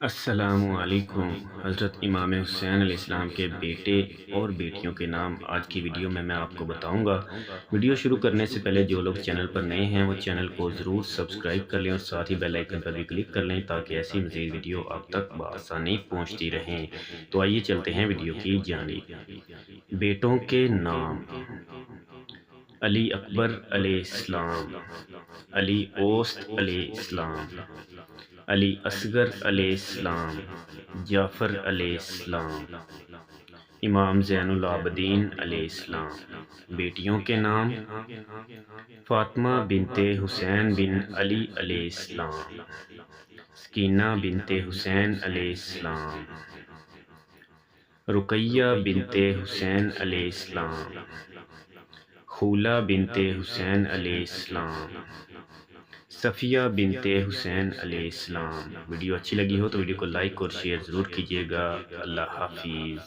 السلام علیکم۔ حضرت امام حسین علیہ السلام کے بیٹے اور بیٹیوں کے نام آج کی ویڈیو میں آپ کو بتاؤں گا۔ ویڈیو شروع کرنے سے پہلے جو لوگ چینل پر نئے ہیں وہ چینل کو ضرور سبسکرائب کر لیں اور ساتھ ہی بیل آئیکن پر بھی کلک کر لیں تاکہ ایسی مزید ویڈیو آپ تک بآسانی پہنچتی رہیں۔ تو آئیے چلتے ہیں ویڈیو کی جانب۔ بیٹوں کے نام: علی اکبر علیہ السلام، علی اوسط علیہ السلام، علی اصغر علیہ السلام، جعفر علیہ السلام، امام زین العابدین علیہ السلام۔ بیٹیوں کے نام: فاطمہ بنت حسین بن علی علیہ السلام، سکینہ بنت حسین علیہ السلام، رقیہ بنت حسین علیہ السلام، خولہ بنت حسین علیہ السلام، صفیہ بنت حسین علیہ السلام۔ ویڈیو اچھی لگی ہو تو ویڈیو کو لائک اور شیئر ضرور کیجیے گا۔ اللہ حافظ۔